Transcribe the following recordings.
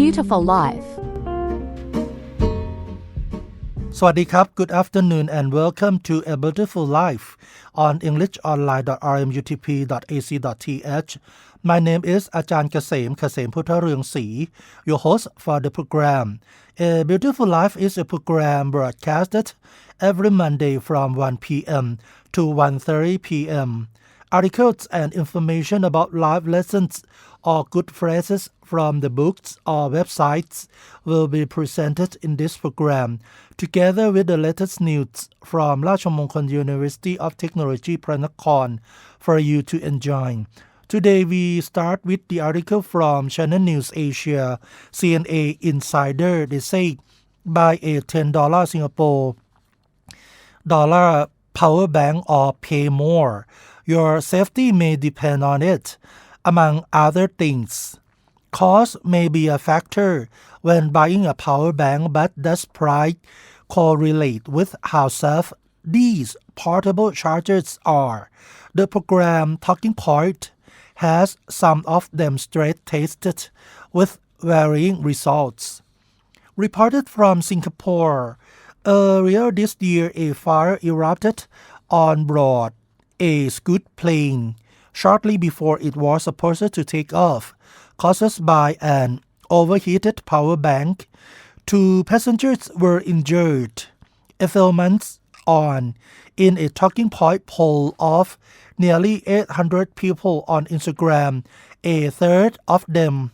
beautiful life. สวัสดีครับ Good afternoon and welcome to A Beautiful Life on englishonline.rmutp.ac.th. My name is อาจารย์เกษมพุทธเรืองศรี your host for the program. A Beautiful Life is a program broadcasted every Monday from 1 p.m. to 1:30 p.m. Articles and information about life lessons or good phrases from the books or websites will be presented in this program, together with the latest news from ราชมงคล University of Technology พระนคร for you to enjoy. Today we start with the article from Channel News Asia, CNA Insider. They say buy a $10 Singapore dollar power bank or pay more. Your safety may depend on it, among other things. Cost may be a factor when buying a power bank, but does price correlate with how safe these portable chargers are? The program Talking Point has some of them stress tested with varying results. Reported from Singapore, earlier this year a fire erupted on board a Scoot plane shortly before it was supposed to take off, caused by an overheated power bank. 2 passengers were injured. A few months on, in a Talking Point poll of nearly 800 people on Instagram, a third of them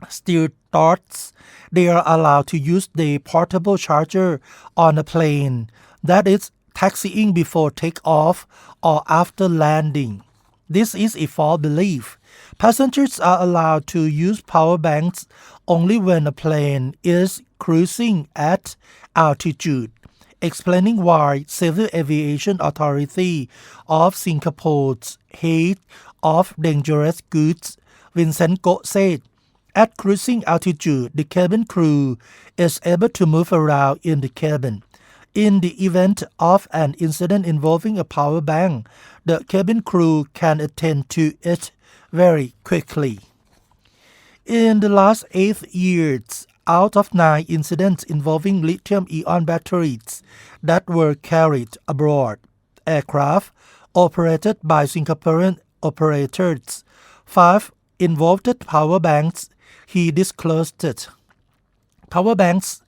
still thought they are allowed to use the portable charger on a plane, that is, taxiing before takeoff or after landing. This is a false belief. Passengers are allowed to use power banks only when a plane is cruising at altitude, explaining why Civil Aviation Authority of Singapore's head of dangerous goods, Vincent Goh, said, at cruising altitude, the cabin crew is able to move around in the cabin. In the event of an incident involving a power bank, the cabin crew can attend to it very quickly. In the last 8 years, out of 9 incidents involving lithium-ion batteries that were carried aboard aircraft operated by Singaporean operators, 5 involved power banks, he disclosed it. Power banks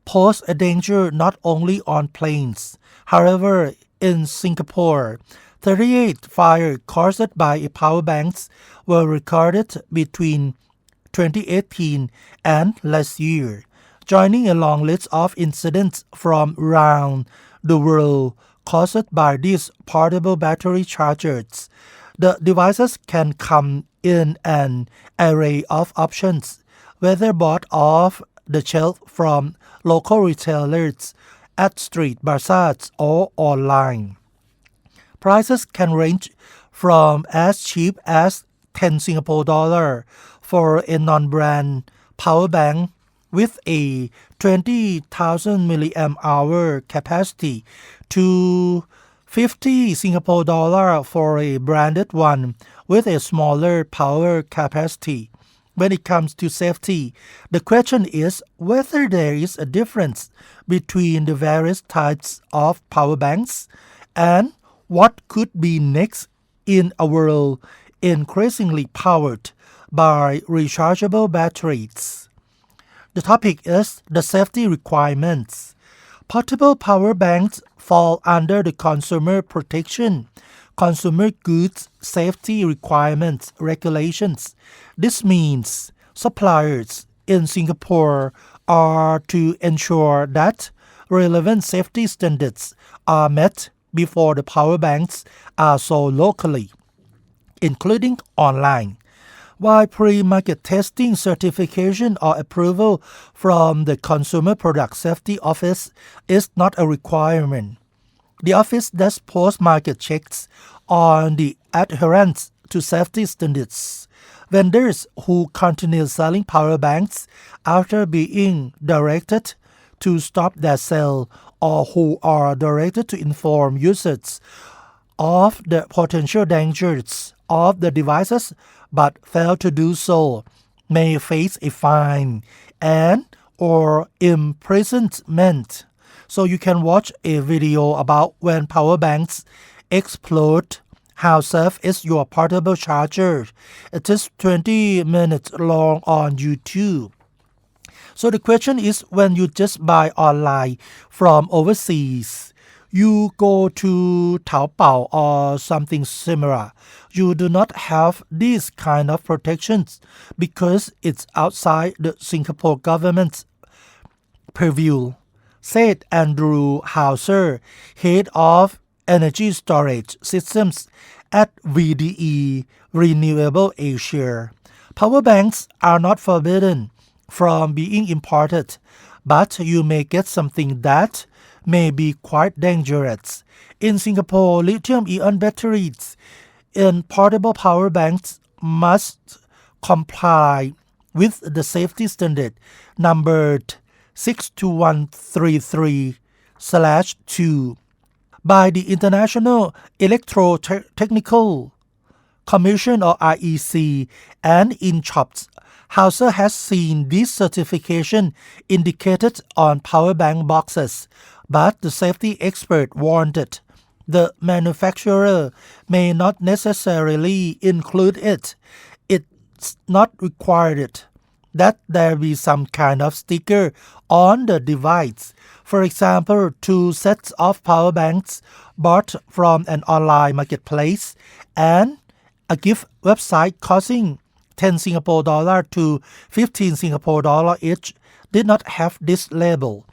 pose a danger not only on planes. However, in Singapore, 38 fires caused by power banks were recorded between 2018 and last year, joining a long list of incidents from around the world caused by these portable battery chargers. The devices can come in an array of options, whether bought off the shelf from local retailers, at street bazaars or online. Prices can range from as cheap as 10 Singapore dollar for a non-brand power bank with a 20,000 milliamp hour capacity to 50 Singapore dollar for a branded one with a smaller power capacity. When it comes to safety, the question is whether there is a difference between the various types of power banks and what could be next in a world increasingly powered by rechargeable batteries. The topic is the safety requirements. Portable power banks fall under the Consumer Protection, Consumer Goods Safety Requirements regulations. This means suppliers in Singapore are to ensure that relevant safety standards are met before the power banks are sold locally, including online. While pre-market testing, certification or approval from the Consumer Product Safety Office is not a requirement. The office does post-market checks on the adherence to safety standards. Vendors who continue selling power banks after being directed to stop their sale or who are directed to inform users of the potential dangers of the devices but fail to do so may face a fine and or imprisonment. So you can watch a video about when power banks explode. How safe is your portable charger? It is 20 minutes long on YouTube. So the question is, when you just buy online from overseas, you go to Taobao or something similar, you do not have this kind of protections because it's outside the Singapore government's purview, said Andrew Hauser, head of energy storage systems at VDE Renewable Asia. Power banks are not forbidden from being imported, but you may get something that may be quite dangerous. In Singapore, lithium-ion batteries in portable power banks must comply with the safety standard numbered 62133/2 by the International Electrotechnical Commission or IEC, and in shops. Hauser has seen this certification indicated on power bank boxes, but the safety expert warned the manufacturer may not necessarily include it. It's not required that there be some kind of sticker on the device. For example, 2 sets of power banks bought from an online marketplace and a gift website costing 10 Singapore dollar to 15 Singapore dollar each did not have this label,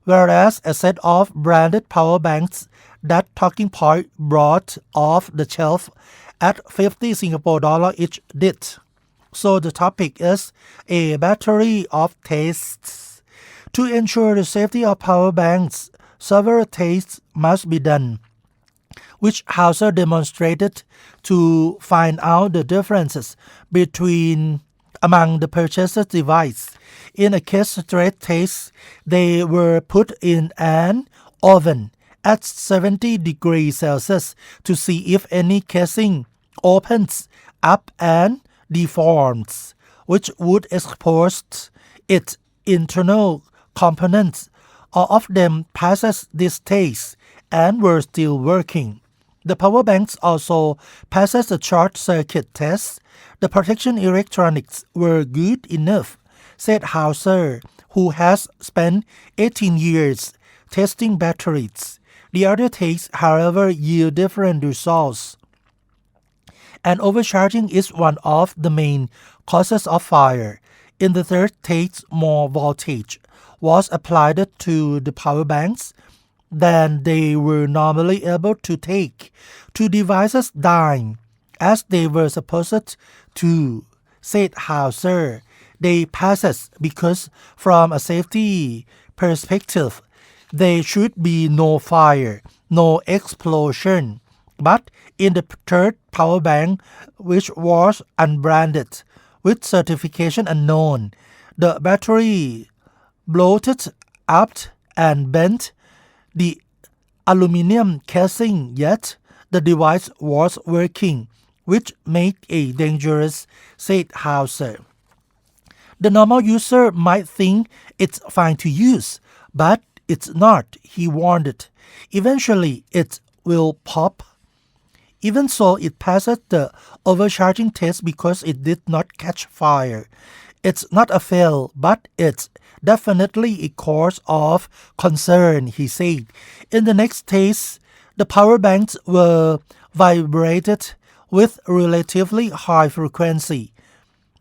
whereas a set of branded power banks that Talking Point brought off the shelf at 50 Singapore dollar each did. So the topic is a battery of tests. To ensure the safety of power banks, several tests must be done, which Hauser demonstrated to find out the differences among the purchased device. In a case stress test, they were put in an oven at 70 degrees Celsius to see if any casing opens up and deforms, which would expose its internal components. All of them passes this test and were still working. The power banks also passes the short circuit test. The protection electronics were good enough, said Hauser, who has spent 18 years testing batteries. The other tests, however, yield different results. And overcharging is one of the main causes of fire. In the third test, more voltage was applied to the power banks than they were normally able to take. 2 devices died as they were supposed to, said Hauser. They passed because from a safety perspective, there should be no fire, no explosion. But in the third power bank, which was unbranded, with certification unknown, the battery bloated up and bent the aluminum casing, yet the device was working, which made it dangerous, said Hauser. The normal user might think it's fine to use, but it's not, he warned. Eventually, it will pop. Even so, it passed the overcharging test because it did not catch fire. It's not a fail, but it's definitely a cause of concern, he said. In the next test, the power banks were vibrated with relatively high frequency.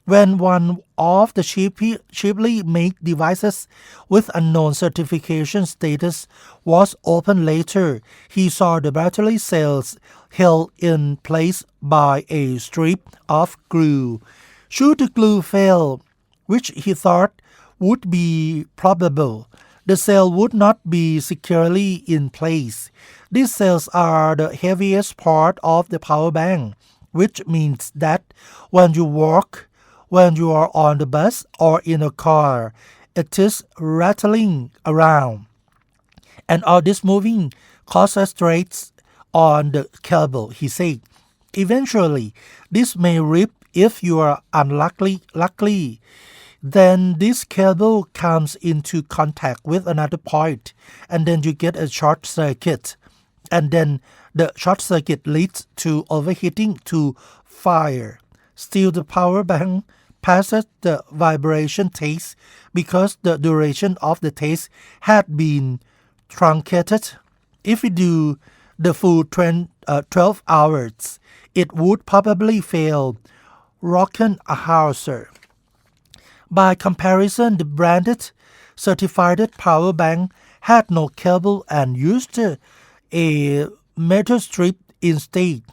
When one of the cheaply made devices with unknown certification status was opened later, he saw the battery cells held in place by a strip of glue. Should the glue fail, which he thought would be probable, the cell would not be securely in place. These cells are the heaviest part of the power bank, which means that when you walk, when you are on the bus or in a car, it is rattling around. And all this moving causes strains on the cable, he said. Eventually, this may rip If you are luckily, then this cable comes into contact with another point, and then you get a short circuit. And then the short circuit leads to overheating to fire. Still, the power bank passes the vibration test because the duration of the test had been truncated. If we do the full 12 hours, it would probably fail Rockenhauser. By comparison, the branded certified power bank had no cable and used a metal strip instead,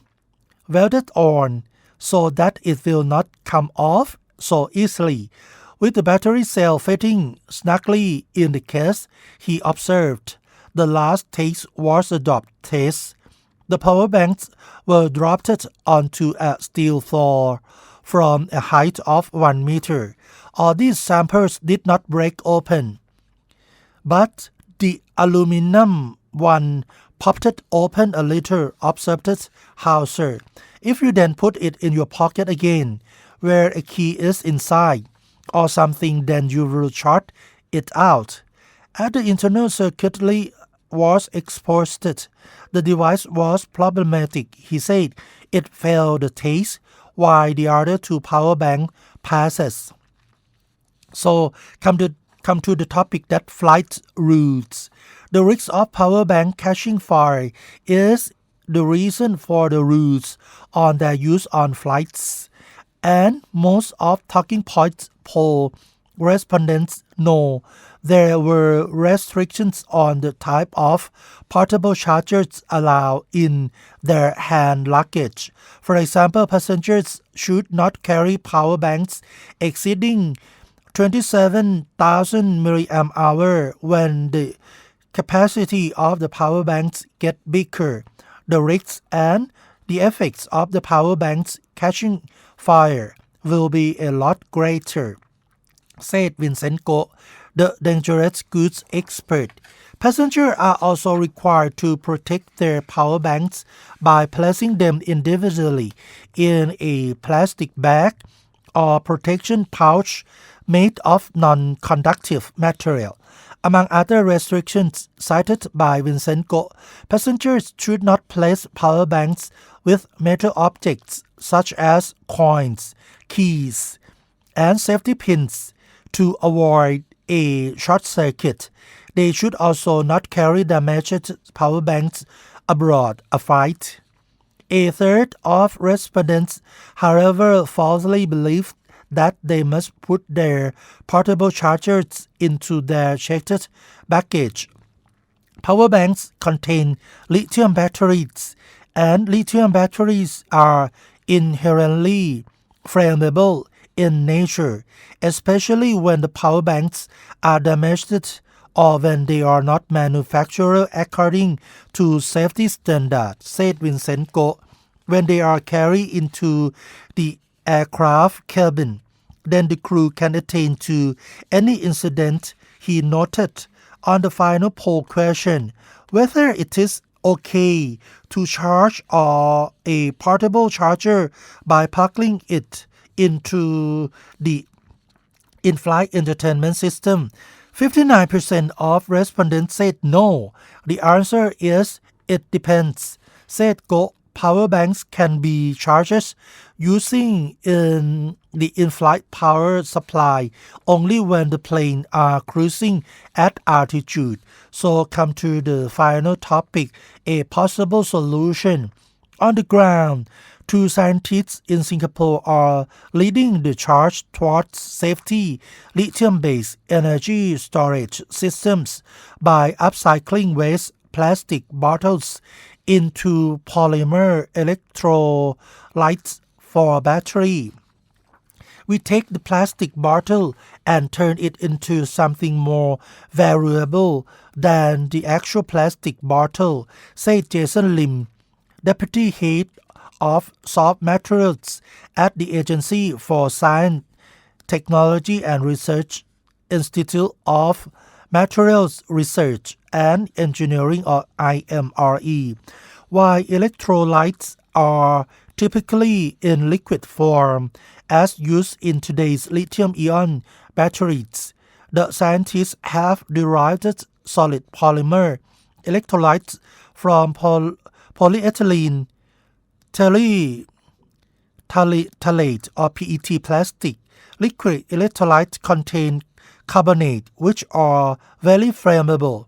welded on so that it will not come off so easily. With the battery cell fitting snugly in the case, he observed. The last test was a drop test. The power banks were dropped onto a steel floor from a height of 1 meter. All these samples did not break open, but the aluminum one popped open a little, observed Hauser. If you then put it in your pocket again, where a key is inside, or something, then you will short it out. As the internal circuitry was exposed, the device was problematic. He said it failed the test, while the other two power bank passes. So come to the topic that flight routes. The risk of power bank catching fire is the reason for the rules on their use on flights. And most of Talking Points poll respondents know there were restrictions on the type of portable chargers allowed in their hand luggage. For example, passengers should not carry power banks exceeding 27,000 milliamp hour. When the capacity of the power banks get bigger, the risks and the effects of the power banks catching fire will be a lot greater, said Vincent Go, the dangerous goods expert. Passengers are also required to protect their power banks by placing them individually in a plastic bag or protection pouch made of non-conductive material. Among other restrictions cited by Vincent Go, passengers should not place power banks with metal objects such as coins, keys, and safety pins to avoid a short circuit. They should also not carry damaged power banks aboard a flight. A third of respondents, however, falsely believed that they must put their portable chargers into their checked baggage. Power banks contain lithium batteries, and lithium batteries are inherently flammable in nature, especially when the power banks are damaged or when they are not manufactured according to safety standards, said Vincent Go. When they are carried into the aircraft cabin, then the crew can attend to any incident, he noted. On the final poll question, whether it is okay to charge a portable charger by plugging it into the in-flight entertainment system, 59% of respondents said no. The answer is it depends, said Go. Power banks can be charged using the in-flight power supply only when the plane are cruising at altitude. So come to the final topic, a possible solution. On the ground, two scientists in Singapore are leading the charge towards safety lithium-based energy storage systems by upcycling waste plastic bottles into polymer electrolytes for battery. We take the plastic bottle and turn it into something more valuable than the actual plastic bottle, said Jason Lim, deputy head of soft materials at the Agency for Science, Technology and Research Institute of Materials Research and Engineering, or IMRE. While electrolytes are typically in liquid form, as used in today's lithium-ion batteries. The scientists have derived solid polymer electrolytes from polyethylene phthalate or PET plastic. Liquid electrolytes contain carbonate, which are very flammable.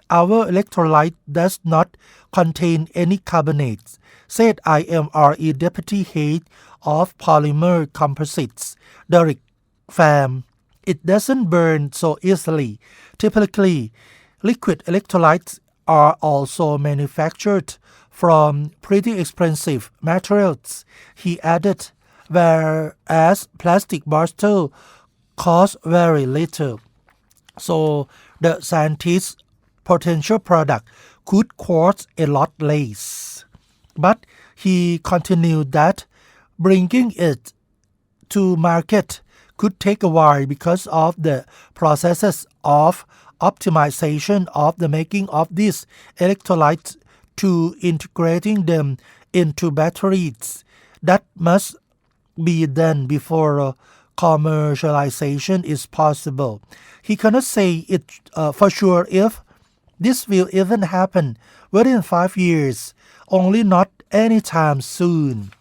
Our electrolyte does not contain any carbonates, said IMRE Deputy Head of Polymer Composites, Derek Pham. It doesn't burn so easily. Typically, liquid electrolytes are also manufactured from pretty expensive materials, he added, whereas plastic bottles cost very little. So the scientist's potential product could cost a lot less. But he continued that bringing it to market could take a while because of the processes of optimization of the making of these electrolytes to integrating them into batteries. That must be done before commercialization is possible. He cannot say it for sure if this will even happen within 5 years, only not anytime soon.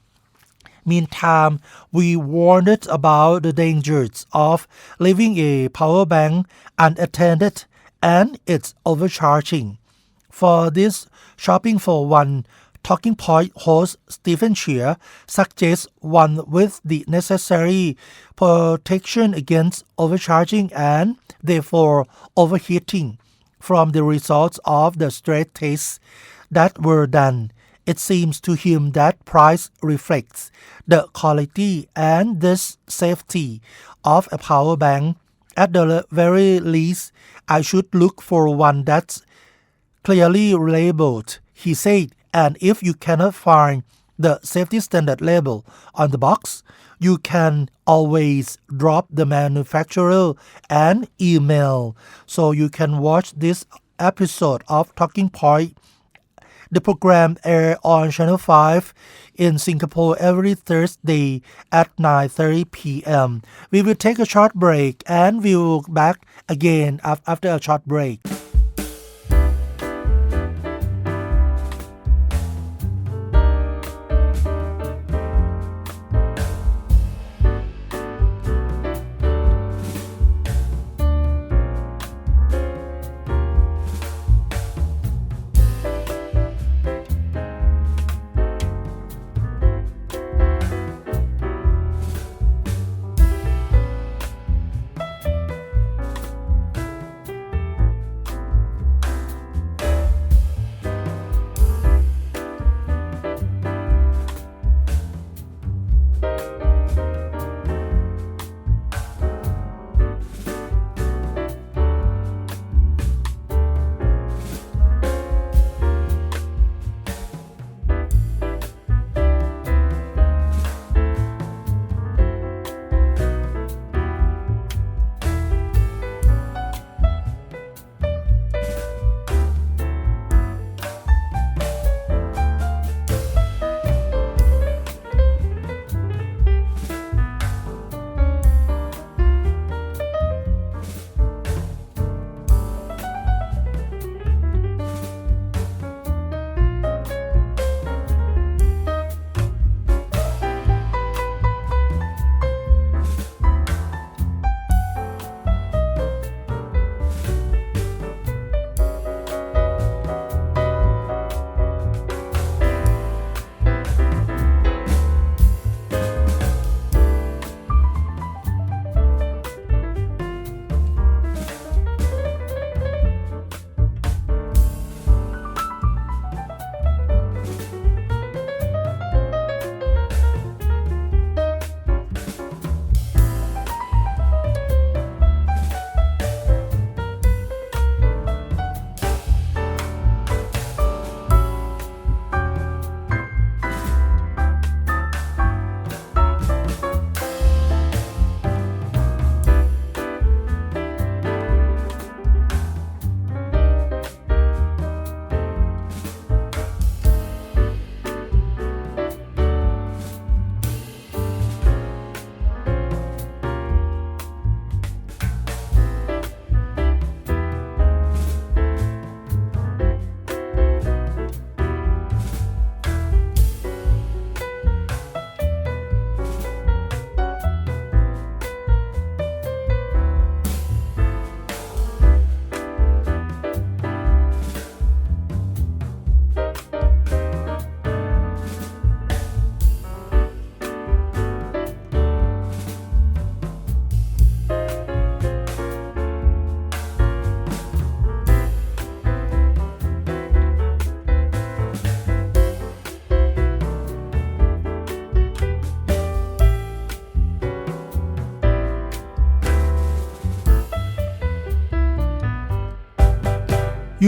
Meantime, we warned about the dangers of leaving a power bank unattended and its overcharging. For this Shopping for One Talking Point host Stephen Shear suggests one with the necessary protection against overcharging and therefore overheating. From the results of the stress tests that were done, it seems to him that price reflects the quality and the safety of a power bank. At the very least, I should look for one that's clearly labeled, he said, and if you cannot find the safety standard label on the box, you can always drop the manufacturer an email. So you can watch this episode of Talking Point. The program airs on Channel 5 in Singapore every Thursday at 9:30 p.m. We will take a short break and we will be back again after a short break.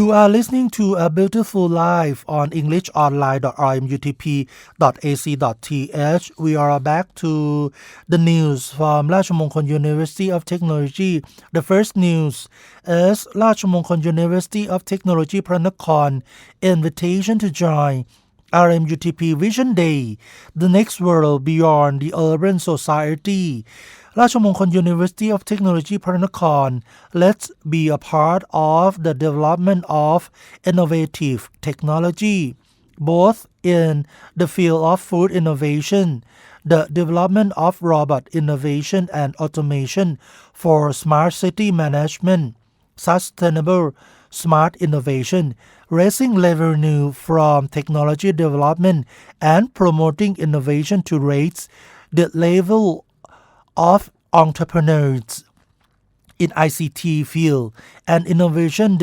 You are listening to A Beautiful Life on englishonline.rmutp.ac.th. We are back to the news from Rajamongkol University of Technology. The first news is Rajamongkol University of Technology Pranakon invitation to join RMUTP Vision Day, the next world beyond the urban society. ราชมงคล University of Technology พระนคร Let's be a part of the development of innovative technology, both in the field of food innovation, the development of robot innovation and automation for smart city management, sustainable smart innovation, raising revenue from technology development, and promoting innovation to raise the level of entrepreneurs in ICT field and innovation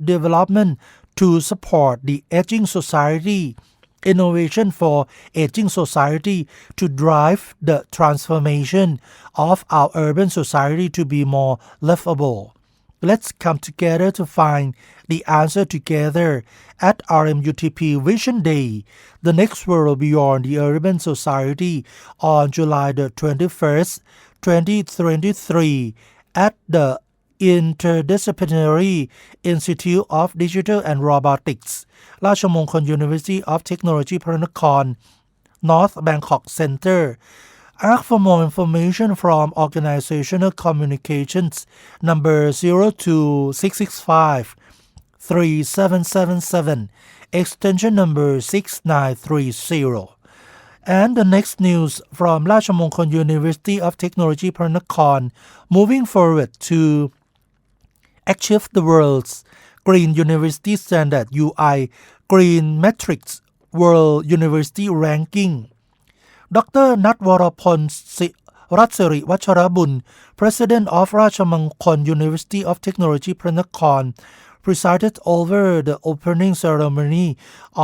development to support the aging society, innovation for aging society to drive the transformation of our urban society to be more livable. Let's come together to find the answer together at RMUTP Vision Day, the next world beyond the urban society, on July the 21st, 2023 at the Interdisciplinary Institute of Digital and Robotics, ราชมงคล University of Technology พระนคร North Bangkok Center. Ask for more information from Organizational Communications number 02665 3777 extension number 6930. And the next news from Rajamongkol University of Technology พระนคร moving forward to achieve the world's Green University Standard UI Green Metrics World University Ranking. Dr. นัทวรพลรัตน์สิริวัชรบุญ President of Rajamongkol University of Technology พระนคร presided over the opening ceremony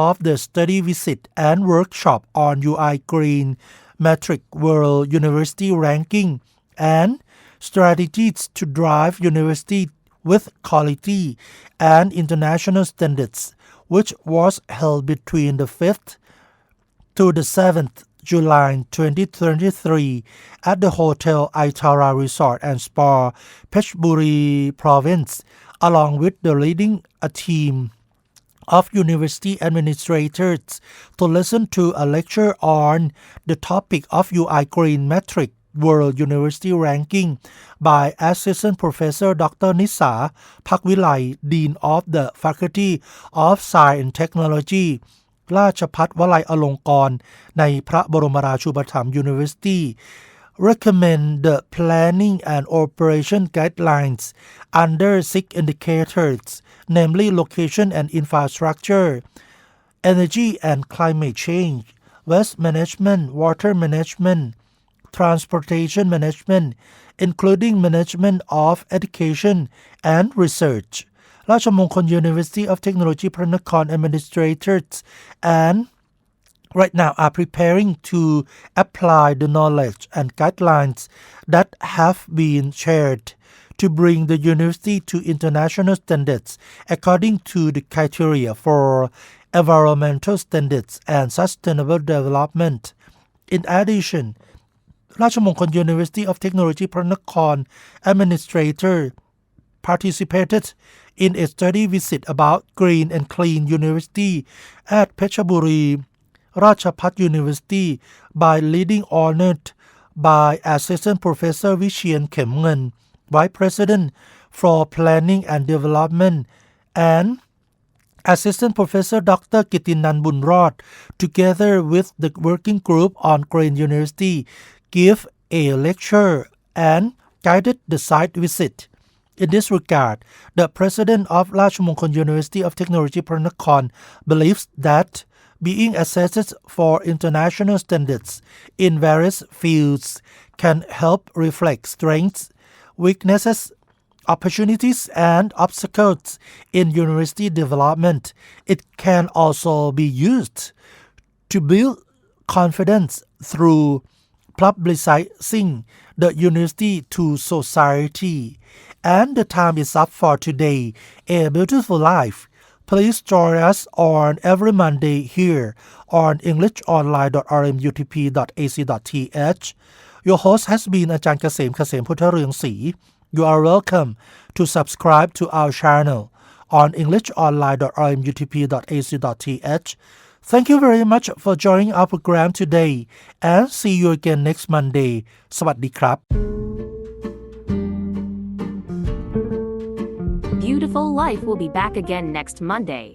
of the study visit and workshop on UI Green Metric World University Ranking and strategies to drive university with quality and international standards, which was held between the 5th to the 7th July 2023 at the Hotel Aitara Resort and Spa, Phetchaburi Province, along with the leading a team of university administrators to listen to a lecture on the topic of UI Green Metric World University Ranking by Assistant Professor Dr. Nisa Phakvilai, Dean of the Faculty of Science and Technology ราชภัฏวลัยอลงกรณ์ในพระบรมราชูปถัมภ์ University recommend the planning and operation guidelines under 6 indicators, namely location and infrastructure, energy and climate change, waste management, water management, transportation management, including management of education and research. Rajamongkol University of Technology พระนคร administrators and right now are preparing to apply the knowledge and guidelines that have been shared to bring the university to international standards according to the criteria for environmental standards and sustainable development. In addition, Rajamongkol University of Technology พระนคร administrator participated in a study visit about Green and Clean University at Phetchaburi Rajabhat University by leading honored by Assistant Professor Vichian Khemngan, Vice President for Planning and Development, and Assistant Professor Dr. Kitinan Bunrod, together with the working group on Green University, give a lecture and guided the site visit. In this regard, the president of Rajamongkol University of Technology พระนคร believes that being assessed for international standards in various fields can help reflect strengths, weaknesses, opportunities, and obstacles in university development. It can also be used to build confidence through publicizing the university to society. And the time is up for today. A Beautiful Life. Please join us on every Monday here on englishonline.rmutp.ac.th. Your host has been อาจารย์เกษม พุทธเรืองศรี You are welcome to subscribe to our channel on englishonline.rmutp.ac.th. Thank you very much for joining our program today and see you again next Monday. สวัสดีครับ Beautiful Life will be back again next Monday.